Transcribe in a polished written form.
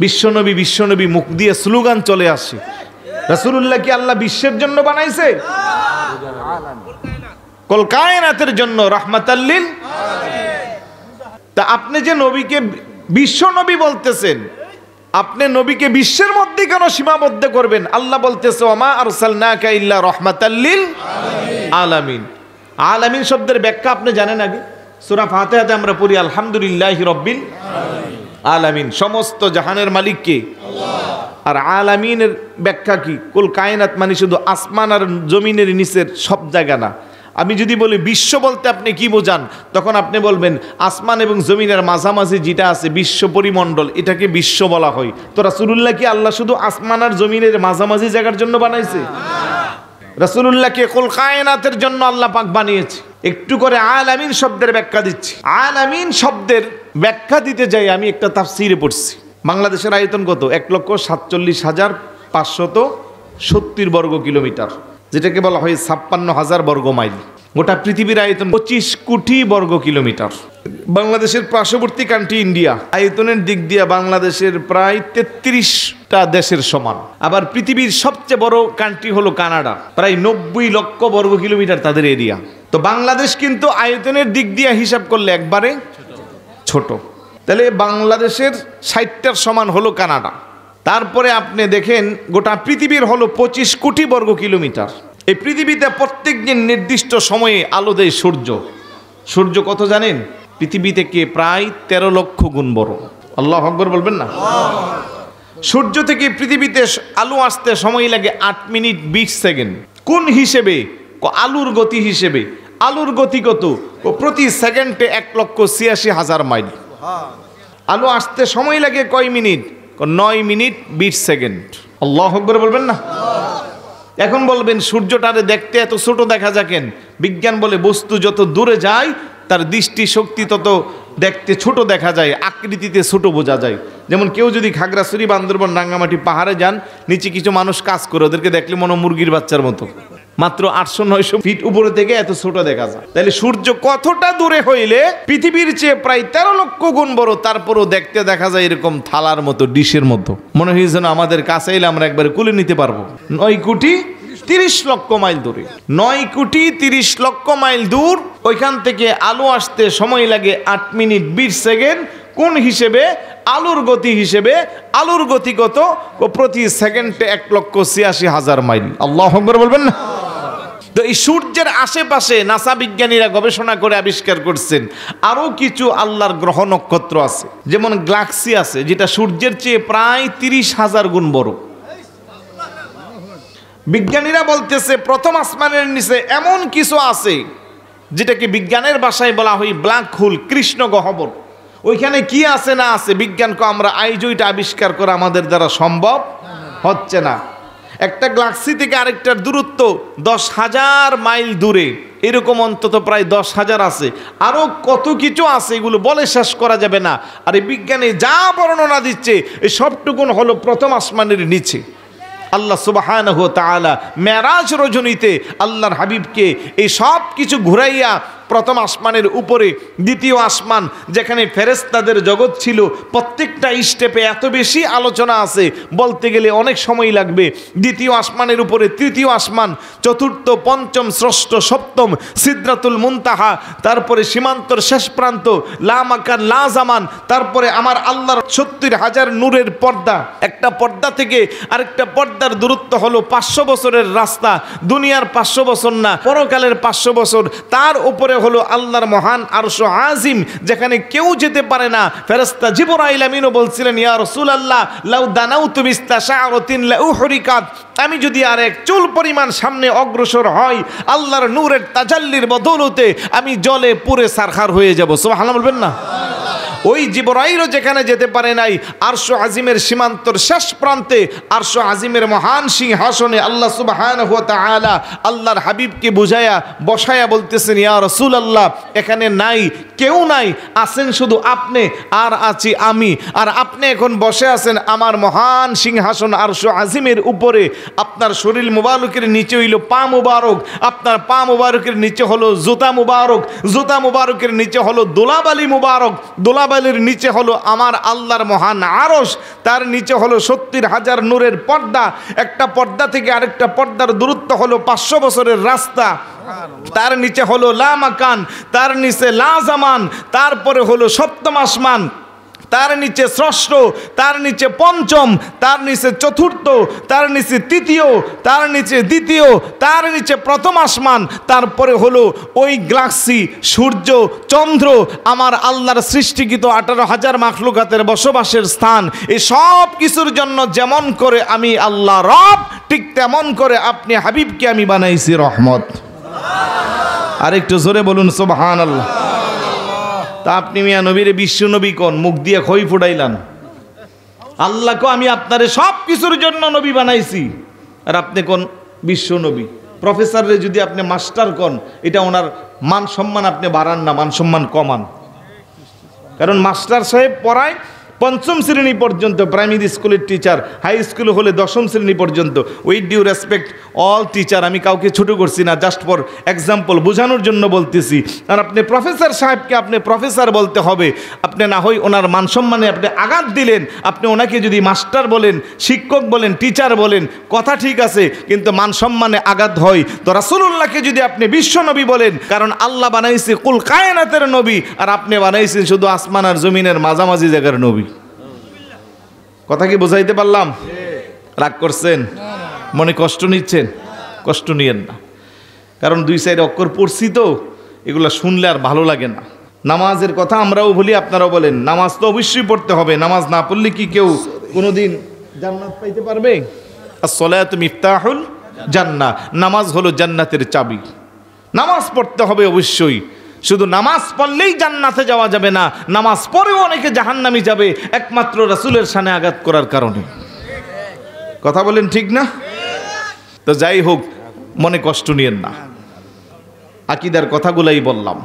বিশ্বনবী বিশ্বনবী মুখ দিয়ে স্লোগান চলে আসে। রাসূলুল্লাহ কি আল্লাহ বিশ্বের জন্য বানাইছে? কুল কায়নাতের জন্য, রাহমাতাল লিল আলামিন। তা আপনি যে নবীকে বিশ্বনবী বলতেছেন, আপনি নবীকে বিশ্বের মধ্যে কেন সীমাবদ্ধ করবেন? আল্লাহ বলতেছে ওমা আরসালনাকা ইল্লা রাহমাতাল লিল আলামিন। আলামিন শব্দের ব্যাখ্যা আপনি জানেন? আগে সূরা ফাতিহাতে আমরা পড়ি আলহামদুলিল্লাহি রাব্বিল আলামিন, সমস্ত জাহানের মালিক কে? আল্লাহ। আর আলামিনের ব্যাখ্যা কি? কুল কায়নাত মানে শুধু আসমান আর জমিনের নিচের সব জায়গা না। আমি যদি বলি বিশ্ব বলতে আপনি কি বোঝান, তখন আপনি বলবেন আসমান এবং জমিনের মাঝামাঝি যেটা আছে বিশ্ব পরিমণ্ডল, এটাকে বিশ্ব বলা হয়। তো রাসূলুল্লাহ কি আল্লাহ শুধু আসমান আর জমিনের মাঝামাঝি জায়গার জন্য বানাইছে? রাসূলুল্লাহকে কুল কায়নাতের জন্য আল্লাহ পাক বানিয়েছে। একটু করে আলামিন শব্দের ব্যাখ্যা দিচ্ছি। আলামিন শব্দের ব্যাখ্যা দিতে যাই আমি একটা তাফসীরে পড়ছি। বাংলাদেশের আয়তন কত? ১,৪৭,৫৭০ বর্গ কিলোমিটার, যেটাকে বলা হয় ৫৬,০০০ বর্গ মাইল। গোটা পৃথিবীর আয়তন ২৫ কোটি বর্গ কিলোমিটার। বাংলাদেশের পার্শ্ববর্তী কান্ট্রি ইন্ডিয়া, আয়তনের দিক দিয়ে বাংলাদেশের প্রায় ৩৩টা দেশের সমান। আবার পৃথিবীর সবচেয়ে বড় কান্ট্রি হলো কানাডা, প্রায় ৯০ লক্ষ বর্গ কিলোমিটার তাদের এরিয়া। তো বাংলাদেশ কিন্তু আয়তনের দিক দিয়ে হিসাব করলে একবারে ছোট। তাহলে বাংলাদেশের ৬০টার সমান হলো কানাডা। তারপরে আপনি দেখেন গোটা পৃথিবীর হলো ২৫ কোটি বর্গ কিলোমিটার। এই পৃথিবীতে প্রত্যেক দিন নির্দিষ্ট সময়ে আলো দেয় সূর্য। সূর্য কত জানেন? পৃথিবী থেকে প্রায় ১৩ লক্ষ গুণ বড়। আল্লাহু আকবার বলবেন না? সূর্য থেকে পৃথিবীতে আলো আসতে সময় লাগে ৮ মিনিট ২০ সেকেন্ড। কোন হিসেবে? আলুর গতি হিসেবে। আলুর গতি কত? প্রতি সেকেন্ডে ১,৮৬,০০০ মাইল। আলো আসতে সময় লাগে কয় মিনিট? ৯ minute ২০ second. আল্লাহু আকবার বলবেন না? এখন বলবেন সূর্যটারে দেখতে এত ছোট দেখা যায় কেন? বিজ্ঞান বলে বস্তু যত দূরে যায় তার দৃষ্টি শক্তি তত দেখতে ছোট দেখা যায়, আকৃতিতে ছোট বোঝা যায়। যেমন কেউ যদি খাগড়াছড়ি, বান্দরবান, রাঙ্গামাটি পাহাড়ে যান, নিচে কিছু মানুষ কাজ করে, ওদেরকে দেখলে মনে মুরগির বাচ্চার মতো, মাত্র ৮০০-৯০০ ফিট উপরে থেকে এত ছোট দেখা যায়। তাহলে সূর্য কতটা দূরে হইলে পৃথিবীর চেয়ে প্রায় ১৩ লক্ষ গুণ বড়, তারপরও দেখতে দেখা যায় এরকম থালার মতো, ডিশের মতো। মনে হয় যেন আমাদের কাছে এলে আমরা একবারে কুলে নিতে পারবো। ৯,৩০,০০,০০০ মাইল দূরে, ৯,৩০,০০,০০০ মাইল দূর। ওইখান থেকে আলো আসতে সময় লাগে ৮ মিনিট ২০ সেকেন্ড। কোন হিসেবে? আলোর গতি হিসেবে। আলোর গতি কত? প্রতি সেকেন্ডে ১,৮৬,০০০ মাইল। আল্লাহু আকবার বলবেন না? তো এই সূর্যের আশেপাশে নাসা বিজ্ঞানীরা গবেষণা করে আবিষ্কার করছেন আরও কিছু আল্লাহর গ্রহ নক্ষত্র আছে। যেমন গ্যালাক্সি আছে, যেটা সূর্যের চেয়ে প্রায় ৩০,০০০ গুণ বড়। বিজ্ঞানীরা বলতেছে প্রথম আসমানের নিচে এমন কিছু আছে যেটাকে বিজ্ঞানের ভাষায় বলা হয় ব্ল্যাক হোল, কৃষ্ণ গহ্বর। ওইখানে কি আছে না আছে বিজ্ঞানকে আমরা আইজ ওইটা আবিষ্কার করা আমাদের দ্বারা সম্ভব হচ্ছে না। একটা গ্যালাক্সি থেকে আরেকটার দূরত্ব ১০,০০০ মাইল দূরে, এরকম অন্তত প্রায় ১০,০০০ আছে। আরও কত কিছু আছে, এগুলো বলে শেষ করা যাবে না। আর এই বিজ্ঞানে যা বর্ণনা দিচ্ছে এই সবটুকুন হলো প্রথম আসমানের নিচে। আল্লাহ সুবহানাহু ওয়া তাআলা মেরাজ রজনীতে আল্লাহর হাবিবকে এই সব কিছু ঘুরাইয়া প্রথম আসমানের উপরে দ্বিতীয় আসমান, যেখানে ফেরেশতাদের জগৎ ছিল, প্রত্যেকটা স্টেপে এত বেশি আলোচনা আছে, বলতে গেলে অনেক সময় লাগবে। দ্বিতীয় আসমানের উপরে তৃতীয় আসমান, চতুর্থ, পঞ্চম, ষষ্ঠ, সপ্তম, সিদরাতুল মুনতাহা, তারপরে সীমান্তর শেষ প্রান্ত, লা মাকান লা জামান, তারপরে আমার আল্লাহর ৭০,০০০ নূরের পর্দা। একটা পর্দা থেকে আরেকটা পর্দার দূরত্ব হলো ৫০০ বছরের রাস্তা। দুনিয়ার ৫০০ বছর না, পরকালের ৫০০ বছর। তার উপরে হলো আল্লাহর মহান আরশ আজিম, যেখানে কেউ যেতে পারে না। ফেরেশতা জিবরাইল আমিনও বলছিলেন, ইয়া রাসূলুল্লাহ লাউ দানাউতু বিস্তাশারাতিন লাউহরিকাত, আমি যদি আর এক চুল পরিমাণ সামনে অগ্রসর হয়, আল্লাহর নূরের তাজাল্লির বদৌলতে আমি জলে পুড়ে সারখার হয়ে যাব। সুবহানাল্লাহ বলবেন না? ওই জিবরাইলও যেখানে যেতে পারে নাই, আরশ আজিমের সীমান্তর শেষ প্রান্তে আরশ আজিমের মহান সিংহাসনে আল্লাহ সুবহানাহু ওয়া তাআলা আল্লাহর হাবিবকে বুঝায়া বসায়া বলতেছেন, ইয়া রাসূলুল্লাহ এখানে নাই, কেউ নাই, আছেন শুধু আপনি আর আছি আমি। আর আপনি এখন বসে আছেন আমার মহান সিংহাসন আরশ আজিমের উপরে। আপনার শরীর মুবারকের নিচে হইল পা মুবারক, আপনার পা মুবারকের নিচে হলো জুতা মুবারক, জুতা মুবারকের নিচে হলো দোলাবালি মুবারক, দোলাবালি জাবালের নিচে হলো আমার আল্লাহর মহান আরশ, তার নিচে হলো 70,000 নূরের পর্দা, একটা পর্দা থেকে আরেকটা পর্দার দূরত্ব হলো 500 বছরের রাস্তা, তার নিচে হলো লা মাকান, তার নিচে লা জামান, তারপরে হলো সপ্তম আসমান, তার নিচে ষষ্ঠ, তার নিচে পঞ্চম, তার নিচে চতুর্থ, তার নিচে তৃতীয়, তার নিচে দ্বিতীয়, তার নিচে প্রথম আসমান, তারপরে হলো ওই গ্যালাক্সি, সূর্য, চন্দ্র, আমার আল্লাহর সৃষ্টিকৃত 18,000 মাখলুকাতের বসবাসের স্থান। এই সব কিছুর জন্য যেমন করে আমি আল্লাহ রব, ঠিক তেমন করে আপনি হাবিবকে আমি বানাইছি রহমত। আর একটু জোরে বলুন সুবহানাল্লাহ। তা আপনি মিয়া নবীর বিশ্ব নবী কোন মুখ দিয়ে খই ফুটাইলান? আল্লাহকে আমি আপনারে সব কিছুর জন্য নবী বানাইছি, আর আপনি কোন বিশ্ব নবী। প্রফেসরে যদি আপনি মাস্টার কোন, এটা ওনার মান সম্মান আপনি বাড়ান না, মান সম্মান কমান। কারণ মাস্টার সাহেব পড়ায় 5ম শ্রেণী পর্যন্ত, প্রাইমারি স্কুলের টিচার, হাই স্কুল হলে 10ম শ্রেণী পর্যন্ত। With due respect all teacher, আমি কাউকে ছোট করছি না, জাস্ট ফর এক্সাম্পল, বোঝানোর জন্য বলতেছি। আর আপনি প্রফেসর সাহেবকে আপনি প্রফেসর বলতে হবে। আপনি না হয় ওনার মান সম্মানে আপনি আঘাত দিলেন, আপনি ওনাকে যদি মাস্টার বলেন, শিক্ষক বলেন, টিচার বলেন, কথা ঠিক আছে, কিন্তু মান সম্মানে আঘাত হয়। তো রাসূলুল্লাহকে যদি আপনি বিশ্ব নবী বলেন, কারণ আল্লাহ বানাইছে কুল কায়নাতের নবী, আর আপনি বানাইছেন শুধু আসমান আর জমিনের মাঝামাঝি জায়গার নবী। কথা কি বোঝাইতে পারলাম? রাগ করছেন? মনে কষ্ট নিচ্ছেন? কষ্ট নিয়েন না, কারণ 2-4 অক্ষর পড়ছি তো, এগুলো শুনলে আর ভালো লাগে না। নামাজের কথা আমরাও বলি, আপনারাও বলেন, নামাজ তো অবশ্যই পড়তে হবে। নামাজ না পড়লে কি কেউ কোনোদিন জান্নাত পাইতে পারবে? as-salatu মিফতাহুল জান্নাহ, নামাজ হলো জান্নাতের চাবি। নামাজ পড়তে হবে অবশ্যই। শুধু নামাজ পড়লেই জান্নাতে যাওয়া যাবে না, নামাজ পড়েও অনেকে জাহান্নামে যাবে, একমাত্র রাসূলের শানে আঘাত করার কারণে। কথা বলেন ঠিক না? তো যাই হোক, মনে কষ্ট নিয়েন না, আকীদার কথাগুলাই বললাম।